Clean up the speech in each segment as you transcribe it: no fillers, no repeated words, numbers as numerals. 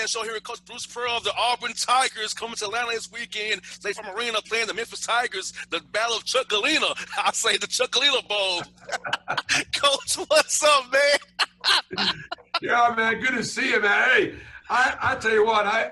Bossman Show here with Coach Bruce Pearl of the Auburn Tigers coming to Atlanta this weekend. Stay from Arena playing the Memphis Tigers, the Battle of Chuck Galena. I say the Chuck Galena Bowl. Coach, what's up, man? Yeah, man, good to see you, man. Hey, I tell you what, I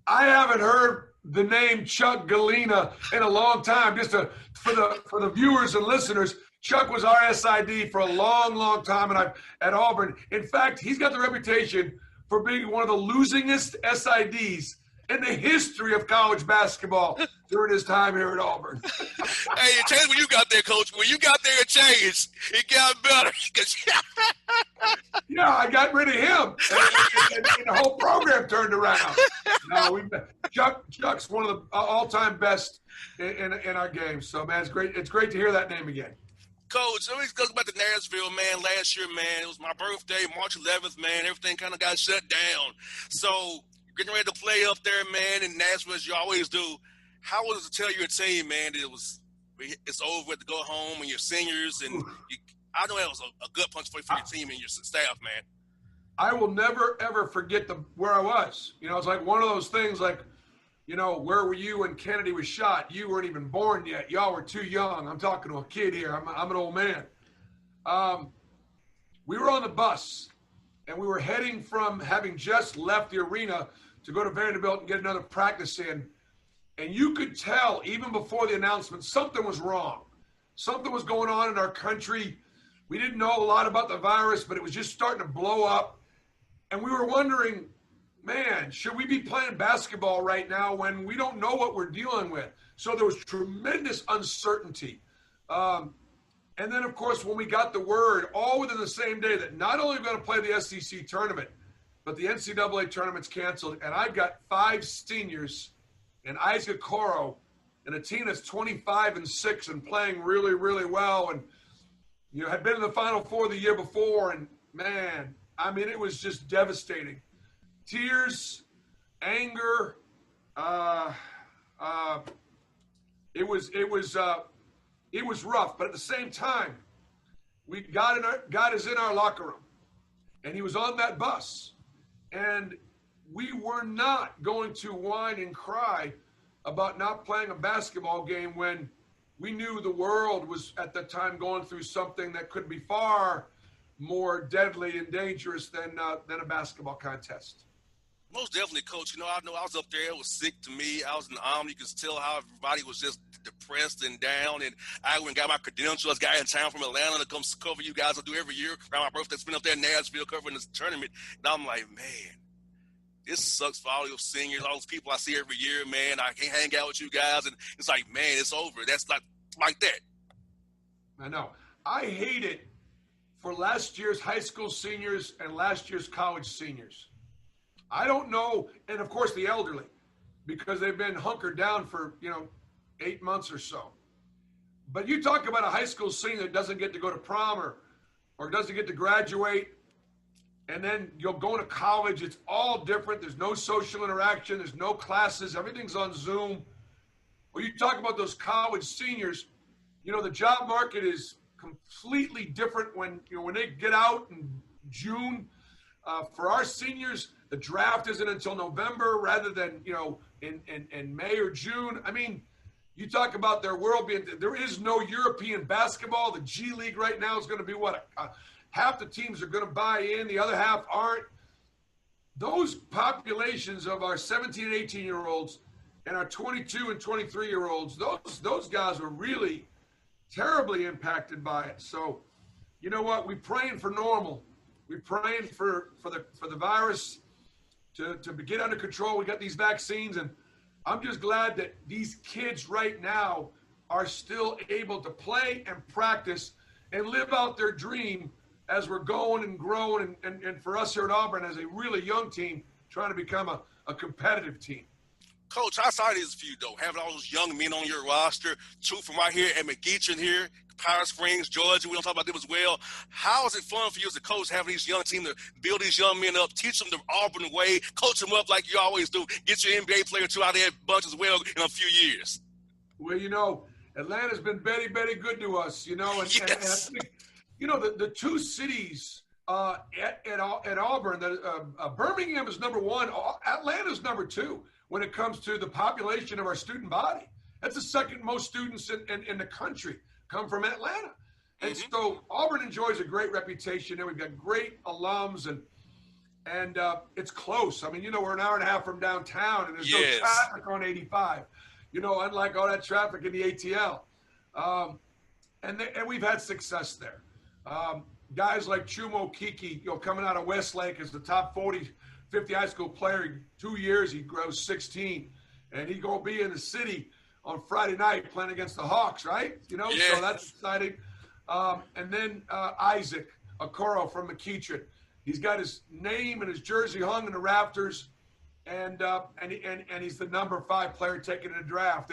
haven't heard the name Chuck Galena in a long time. Just for the viewers and listeners, Chuck was our SID for a long, long time, and at Auburn. In fact, he's got the reputation for being one of the losingest SIDs in the history of college basketball during his time here at Auburn. Hey, it changed when you got there, Coach. When you got there, it changed. It got better. Yeah, I got rid of him, and the whole program turned around. No, Chuck's one of the all-time best in our game. So, man, it's great to hear that name again. Coach, let me go back to Nashville, man. Last year, man, it was my birthday, March 11th, man. Everything kind of got shut down. So, getting ready to play up there, man, in Nashville, as you always do. How was it to tell your team, man, that it's over to go home and your seniors? And I know that was a gut punch for your team and your staff, man. I will never, ever forget where I was. You know, it's like one of those things like, you know, where were you when Kennedy was shot? You weren't even born yet. Y'all were too young. I'm talking to a kid here. I'm an old man. We were on the bus, and we were heading from having just left the arena to go to Vanderbilt and get another practice in. And you could tell, even before the announcement, something was wrong. Something was going on in our country. We didn't know a lot about the virus, but it was just starting to blow up. And we were wondering, man, should we be playing basketball right now when we don't know what we're dealing with? So there was tremendous uncertainty. And then, of course, when we got the word, all within the same day, that not only are we going to play the SEC tournament, but the NCAA tournament's canceled. And I've got 5 seniors and Isaac Coro and a team that's 25-6 and playing really, really well. And, you know, had been in the Final Four the year before. And, man, I mean, it was just devastating. Tears, anger, it was rough. But at the same time, God is in our locker room, and he was on that bus, and we were not going to whine and cry about not playing a basketball game when we knew the world was at the time going through something that could be far more deadly and dangerous than a basketball contest. Most definitely, Coach. You know I was up there. It was sick to me. I was in the Army. You could tell how everybody was just depressed and down. And I went and got my credentials. Got in town from Atlanta to come cover you guys. I do every year around my birthday. Spend up there in Nashville covering this tournament. And I'm like, man, this sucks for all your seniors, all those people I see every year, man. I can't hang out with you guys. And it's like, man, it's over. That's not like that. I know. I hate it for last year's high school seniors and last year's college seniors. I don't know, and of course the elderly, because they've been hunkered down for, 8 months or so. But you talk about a high school senior that doesn't get to go to prom or doesn't get to graduate, and then you're going to college. It's all different. There's no social interaction. There's no classes. Everything's on Zoom. Or you talk about those college seniors, the job market is completely different when they get out in June. For our seniors, the draft isn't until November rather than, in May or June. I mean, you talk about their world being – there is no European basketball. The G League right now is going to be half the teams are going to buy in, the other half aren't. Those populations of our 17 and 18-year-olds and our 22 and 23-year-olds, those guys were really terribly impacted by it. So, you know what? We're praying for normal. We're praying for the virus to get under control. We got these vaccines, and I'm just glad that these kids right now are still able to play and practice and live out their dream as we're going and growing, and for us here at Auburn as a really young team trying to become a competitive team. Coach, how excited is it for you, though, having all those young men on your roster, 2 from right here at McGeechan here, Powder Springs, Georgia. We don't talk about them as well. How is it fun for you as a coach having these young teams to build these young men up, teach them the Auburn way, coach them up like you always do, get your NBA player 2 out of that bunch as well in a few years? Well, Atlanta's been very, very good to us, and, yes. and I think, the 2 cities at Auburn that Birmingham is number one. Atlanta's number two when it comes to the population of our student body. That's the second most students in the country come from Atlanta. And so Auburn enjoys a great reputation, and we've got great alums, and it's close. I mean, we're an hour and a half from downtown, and there's no traffic on 85. Unlike all that traffic in the ATL. And we've had success there. Guys like Chumo Kiki, coming out of Westlake as the top 50 high school player. In 2 years, he grows 16, and he's going to be in the city on Friday night playing against the Hawks, right? So that's exciting. And then Isaac Okoro from McEachern. He's got his name and his jersey hung in the rafters, and he's the number 5 player taken in the draft.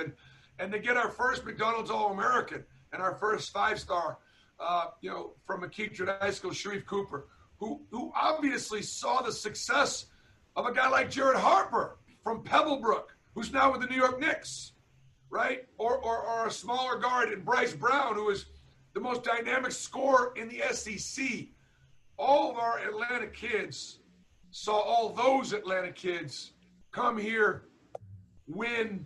And to get our first McDonald's All-American and our first 5-star, from McEachern High School, Sharif Cooper, who obviously saw the success of a guy like Jared Harper from Pebblebrook, who's now with the New York Knicks, right? Or a smaller guard in Bryce Brown, who is the most dynamic scorer in the SEC. All of our Atlanta kids saw all those Atlanta kids come here, win,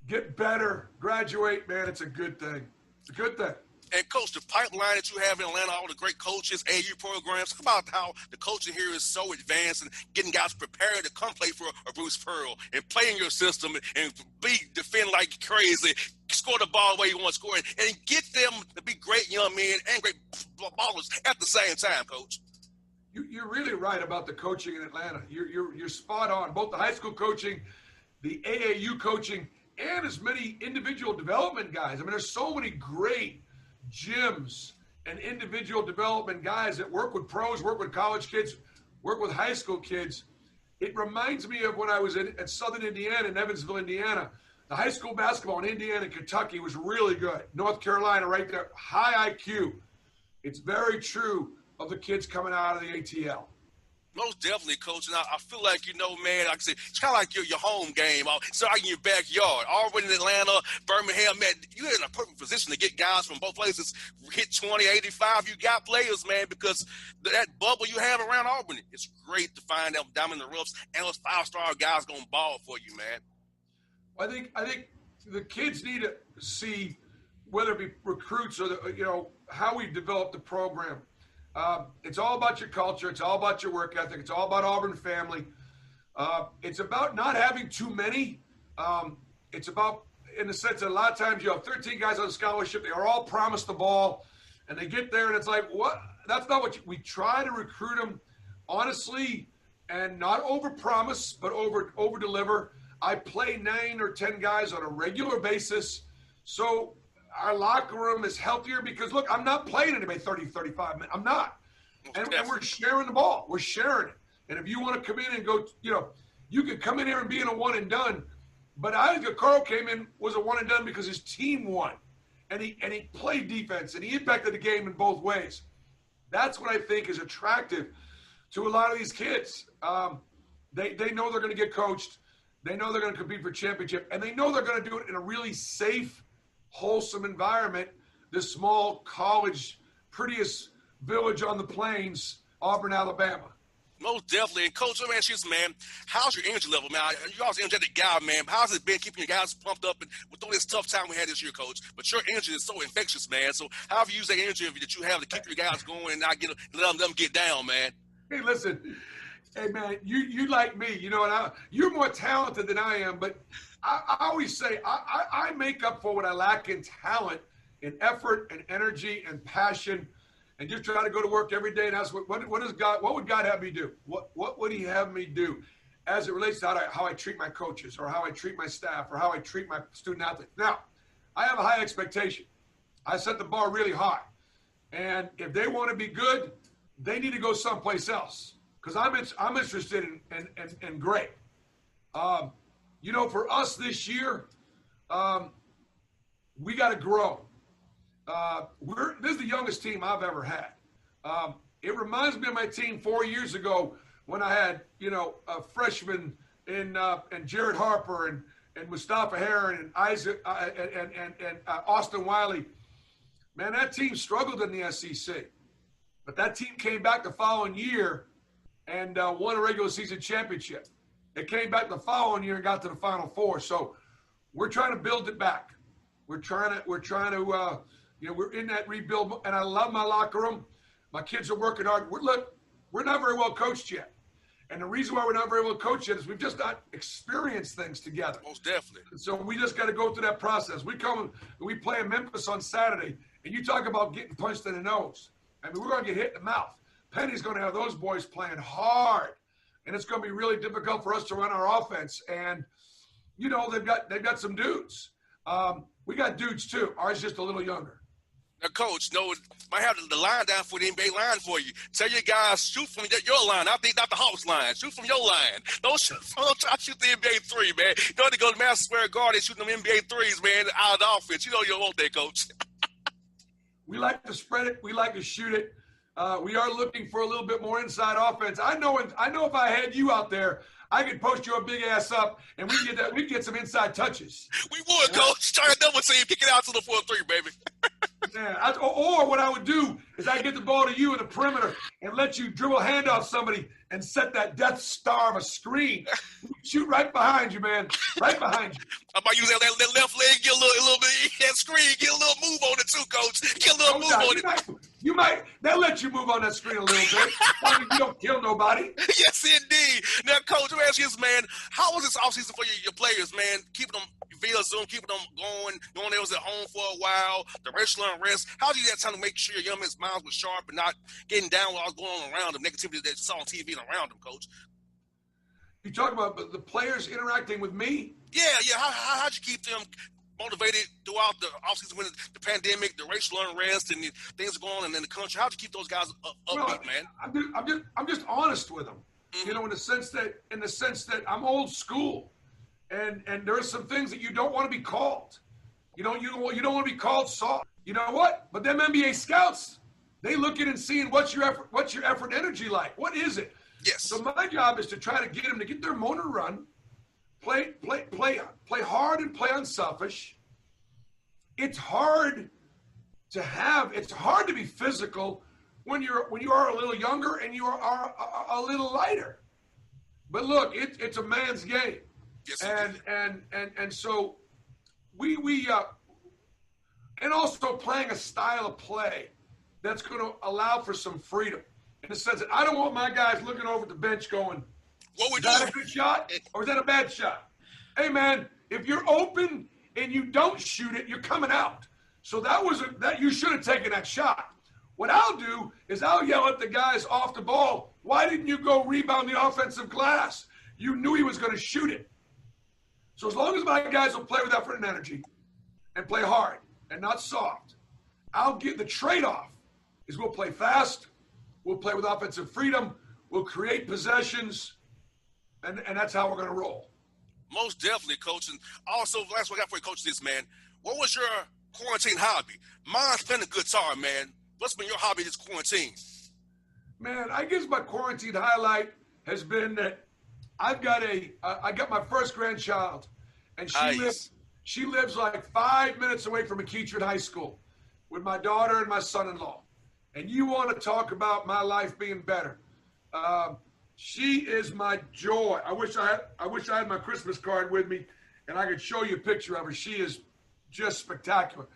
get better, graduate. Man, it's a good thing. It's a good thing. And, Coach, the pipeline that you have in Atlanta, all the great coaches, AU programs, talk about how the coaching here is so advanced and getting guys prepared to come play for a Bruce Pearl and play in your system and defend like crazy, score the ball where you want to score it, and get them to be great young men and great ballers at the same time, Coach. You're really right about the coaching in Atlanta. You're spot on. Both the high school coaching, the AAU coaching, and as many individual development guys. I mean, there's so many great gyms and individual development guys that work with pros, work with college kids, work with high school kids. It reminds me of when I was at Southern Indiana in Evansville, Indiana. The high school basketball in Indiana and Kentucky was really good. North Carolina right there, high IQ. It's very true of the kids coming out of the ATL. Most definitely, Coach. And I feel like, man, like I said, it's kind of like your home game. It's like in your backyard. Auburn in Atlanta, Birmingham, man, you're in a perfect position to get guys from both places, hit 20, 85. You got players, man, because that bubble you have around Auburn, it's great to find them down in the roughs, and those 5-star guys going to ball for you, man. I think the kids need to see, whether it be recruits or, how we develop the program. It's all about your culture. It's all about your work ethic. It's all about Auburn family. It's about not having too many. It's about, in the sense that a lot of times you have 13 guys on scholarship. They are all promised the ball, and they get there, and it's like, what? That's not what we try to recruit them honestly and not over-promise, but over-deliver. I play 9 or 10 guys on a regular basis. So our locker room is healthier because, look, I'm not playing anybody 30, 35 minutes. I'm not. And we're sharing the ball. We're sharing it. And if you want to come in and go, you could come in here and be in a one and done. But Isaac Carl came in, was a one and done because his team won. And he played defense, and he impacted the game in both ways. That's what I think is attractive to a lot of these kids. They know they're going to get coached. They know they're going to compete for championship. And they know they're going to do it in a really safe, wholesome environment, this small college, prettiest village on the plains, Auburn, Alabama. Most definitely. And, Coach, let me ask you this, man. How's your energy level, man? You're always an energetic guy, man. How's it been keeping your guys pumped up and with all this tough time we had this year, Coach? But your energy is so infectious, man. So how have you used that energy that you have to keep your guys going and not let them get down, man? Hey, listen. Hey, man, you like me, and you're more talented than I am, but I always say I make up for what I lack in talent, in effort and energy and passion, and just try to go to work every day and ask, what would God have me do? What would he have me do as it relates to how I treat my coaches or how I treat my staff or how I treat my student athletes? Now, I have a high expectation. I set the bar really high. And if they want to be good, they need to go someplace else. Because I'm interested in great. For us this year, we got to grow. This is the youngest team I've ever had. It reminds me of my team 4 years ago when I had, a freshman and Jared Harper and Mustafa Heron and Isaac and Austin Wiley. Man, that team struggled in the SEC. But that team came back the following year and won a regular season championship. They came back the following year and got to the Final Four. So we're trying to build it back. We're trying to, we're in that rebuild. And I love my locker room. My kids are working hard. We're not very well coached yet. And the reason why we're not very well coached yet is we've just not experienced things together. Most definitely. So we just got to go through that process. We play in Memphis on Saturday, and you talk about getting punched in the nose. I mean, we're going to get hit in the mouth. Penny's going to have those boys playing hard, and it's going to be really difficult for us to run our offense. And they've got some dudes. We got dudes too. Ours just a little younger. Now, Coach, might have the line down for the NBA line for you. Tell your guys, shoot from your line. I think not the Hawks line. Shoot from your line. Don't try to shoot the NBA three, man. You know they go to Madison Square Garden shooting them NBA threes, man, out of the offense. You know you want that, Coach. We like to spread it. We like to shoot it. We are looking for a little bit more inside offense. I know if I had you out there, I could post your big ass up, and we get some inside touches. We would, Coach. Try a double team, kick it out to the 4-3, baby. Yeah. Or what I would do is I get the ball to you in the perimeter and let you dribble handoff somebody and set that Death Star of a screen. Shoot right behind you, man. Right behind you. I might use that left leg, get a little bit that screen, get a little move on it too, Coach. Get a little move on it. They'll let you move on that screen a little bit. I mean, you don't kill nobody. Yes, indeed. Now, Coach, let me ask you this, man. How was this offseason for your players, man? Keeping them via Zoom, keeping them going, knowing they was at home for a while, the racial unrest. How did you have time to make sure your young men's minds were sharp and not getting down what was going on around them, negativity that you saw on TV and around them, Coach? You talk about the players interacting with me? Yeah. How'd you keep them motivated throughout the offseason when the pandemic, the racial unrest, and the things going on in the country? How'd you keep those guys upbeat, man? I'm just honest with them. Mm-hmm. In the sense that I'm old school, and there are some things that you don't want to be called. You don't want to be called soft. You know what? But them NBA scouts, they look at it and seeing what's your effort energy like. What is it? Yes. So my job is to try to get them to get their motor run, play hard and play unselfish. It's hard to be physical when you are a little younger and you are a little lighter. But look, it's a man's game. Yes, and so we and also playing a style of play that's going to allow for some freedom in the sense that I don't want my guys looking over at the bench going, is that a good shot or is that a bad shot? Hey man, if you're open and you don't shoot it, you're coming out. So that you should have taken that shot. What I'll do is I'll yell at the guys off the ball, why didn't you go rebound the offensive glass? You knew he was going to shoot it. So as long as my guys will play with effort and energy and play hard and not soft, I'll give the trade-off is we'll play fast, we'll play with offensive freedom, we'll create possessions, and that's how we're going to roll. Most definitely, Coach. And also, last one I got for you, Coach, this, man. What was your quarantine hobby? Mine's playing the guitar, man. What's been your hobby this quarantine? Man, I guess my quarantine highlight has been that I got my first grandchild, and she lives like 5 minutes away from McEachern High School with my daughter and my son-in-law. And you want to talk about my life being better? She is my joy. I wish I had my Christmas card with me, and I could show you a picture of her. She is just spectacular.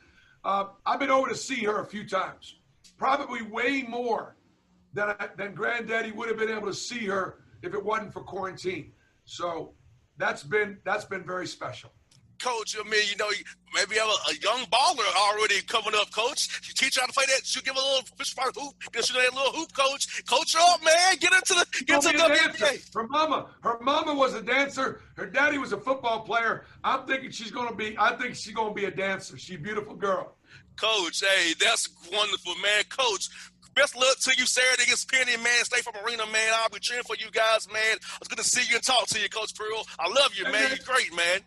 I've been over to see her a few times, probably way more than Granddaddy would have been able to see her if it wasn't for quarantine. So that's been very special. Coach, I mean, maybe you have a young baller already coming up, Coach. You teach her how to play that. You give her a little fish fry hoop. Get you that little hoop, Coach. Coach her up, man. Get into the WNBA. Her mama was a dancer. Her daddy was a football player. I think she's gonna be a dancer. She's a beautiful girl. Coach, hey, that's wonderful, man. Coach, best luck to you Saturday against Penny, man. Stay from Arena, man. I'll be cheering for you guys, man. It's good to see you and talk to you, Coach Pearl. I love you, man. You're great, man.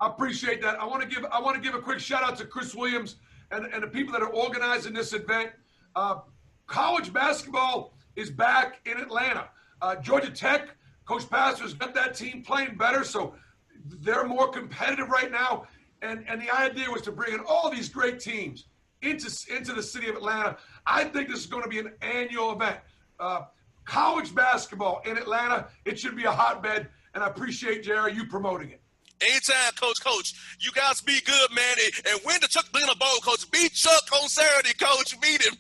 I appreciate that. I want to give a quick shout out to Chris Williams and the people that are organizing this event. College basketball is back in Atlanta. Georgia Tech, Coach Pastor's got that team playing better, so they're more competitive right now. And the idea was to bring in all these great teams. into the city of Atlanta. I think this is going to be an annual event. College basketball in Atlanta, it should be a hotbed, and I appreciate, Jerry, you promoting it. Anytime, Coach. You guys be good, man. And win the Chuck Bling Bowl, Coach. Beat Chuck on Saturday, Coach. Beat him.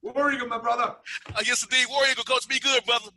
War Eagle, my brother. Yes, indeed. War Eagle, Coach. Be good, brother.